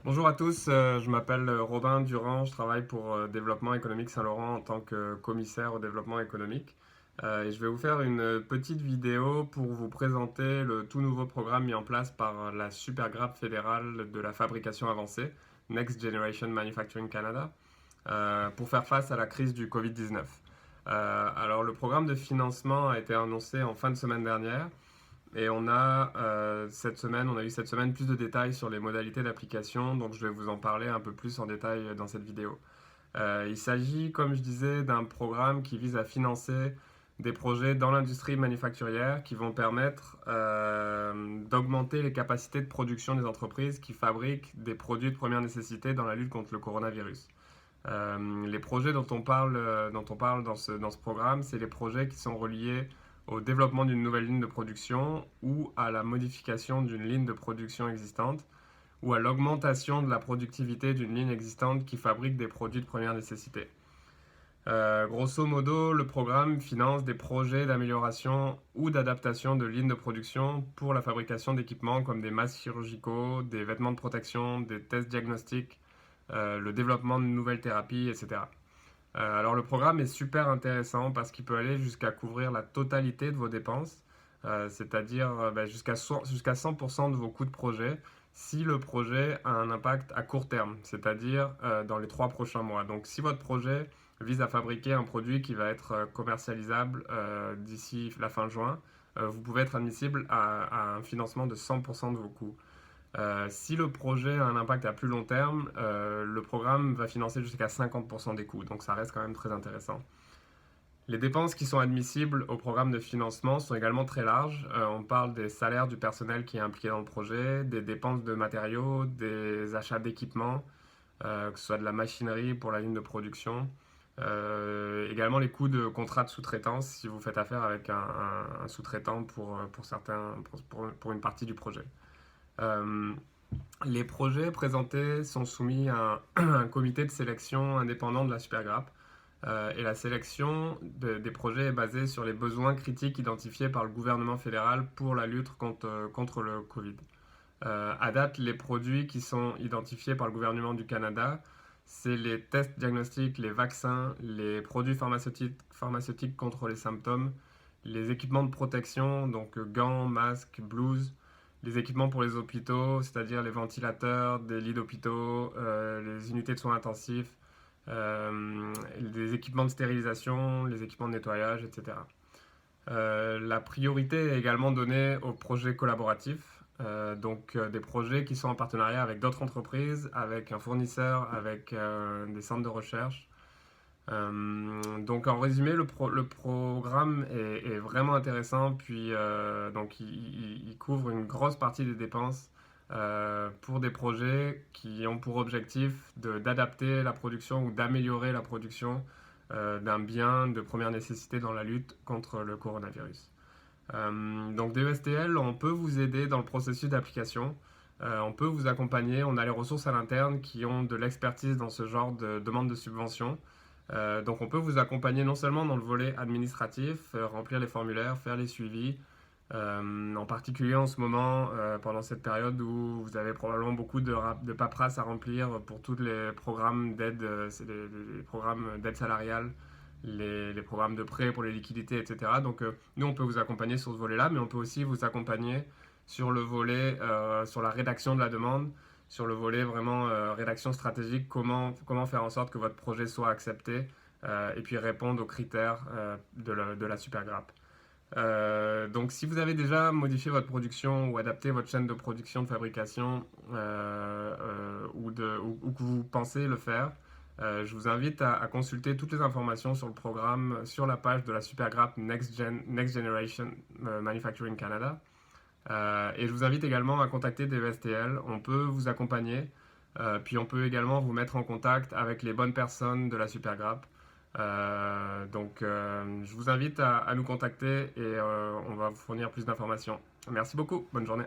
Bonjour à tous, je m'appelle Robin Durand, je travaille pour Développement économique Saint-Laurent en tant que commissaire au développement économique. Et je vais vous faire une petite vidéo pour vous présenter le tout nouveau programme mis en place par la Supergrappe fédérale de la fabrication avancée, Next Generation Manufacturing Canada, pour faire face à la crise du Covid-19. Alors le programme de financement a été annoncé en fin de semaine dernière. Et on a eu cette semaine plus de détails sur les modalités d'application, donc je vais vous en parler un peu plus en détail dans cette vidéo. Il s'agit, comme je disais, d'un programme qui vise à financer des projets dans l'industrie manufacturière qui vont permettre d'augmenter les capacités de production des entreprises qui fabriquent des produits de première nécessité dans la lutte contre le coronavirus. Les projets dont on parle dans ce programme, c'est les projets qui sont reliés au développement d'une nouvelle ligne de production ou à la modification d'une ligne de production existante ou à l'augmentation de la productivité d'une ligne existante qui fabrique des produits de première nécessité. Grosso modo, le programme finance des projets d'amélioration ou d'adaptation de lignes de production pour la fabrication d'équipements comme des masques chirurgicaux, des vêtements de protection, des tests diagnostiques, le développement de nouvelles thérapies, etc. Alors le programme est super intéressant parce qu'il peut aller jusqu'à couvrir la totalité de vos dépenses, c'est-à-dire jusqu'à 100% de vos coûts de projet si le projet a un impact à court terme, c'est-à-dire dans les 3 prochains mois. Donc si votre projet vise à fabriquer un produit qui va être commercialisable d'ici la fin juin, vous pouvez être admissible à un financement de 100% de vos coûts. Si le projet a un impact à plus long terme, le programme va financer jusqu'à 50% des coûts, donc ça reste quand même très intéressant. Les dépenses qui sont admissibles au programme de financement sont également très larges. On parle des salaires du personnel qui est impliqué dans le projet, des dépenses de matériaux, des achats d'équipements, que ce soit de la machinerie pour la ligne de production. Également les coûts de contrat de sous-traitance si vous faites affaire avec un sous-traitant pour une partie du projet. Euh, les projets présentés sont soumis à un comité de sélection indépendant de la Supergrappe. Et la sélection des projets est basée sur les besoins critiques identifiés par le gouvernement fédéral pour la lutte contre le Covid. À date, les produits qui sont identifiés par le gouvernement du Canada, c'est les tests diagnostiques, les vaccins, les produits pharmaceutiques contre les symptômes, les équipements de protection, donc gants, masques, blouses, les équipements pour les hôpitaux, c'est-à-dire les ventilateurs, des lits d'hôpitaux, les unités de soins intensifs, les équipements de stérilisation, les équipements de nettoyage, etc. La priorité est également donnée aux projets collaboratifs, des projets qui sont en partenariat avec d'autres entreprises, avec un fournisseur, avec des centres de recherche. Donc en résumé, le programme est vraiment intéressant, puis il couvre une grosse partie des dépenses pour des projets qui ont pour objectif d'adapter la production ou d'améliorer la production d'un bien de première nécessité dans la lutte contre le coronavirus. Donc DESTL, on peut vous aider dans le processus d'application. On peut vous accompagner. On a les ressources à l'interne qui ont de l'expertise dans ce genre de demande de subvention. Donc on peut vous accompagner non seulement dans le volet administratif, remplir les formulaires, faire les suivis, en particulier en ce moment, pendant cette période où vous avez probablement beaucoup de paperasse à remplir pour tous les programmes d'aide, c'est les programmes d'aide salariale, les programmes de prêt pour les liquidités, etc. Donc nous, on peut vous accompagner sur ce volet-là, mais on peut aussi vous accompagner sur le volet, sur la rédaction de la demande, sur le volet vraiment rédaction stratégique, comment faire en sorte que votre projet soit accepté et puis répondre aux critères de la Supergrappe. Donc si vous avez déjà modifié votre production ou adapté votre chaîne de production de fabrication ou que vous pensez le faire, je vous invite à consulter toutes les informations sur le programme sur la page de la Supergrappe Next Generation Manufacturing Canada. Et je vous invite également à contacter DESTL. On peut vous accompagner, puis on peut également vous mettre en contact avec les bonnes personnes de la Supergrappe. Je vous invite à nous contacter et on va vous fournir plus d'informations. Merci beaucoup, bonne journée.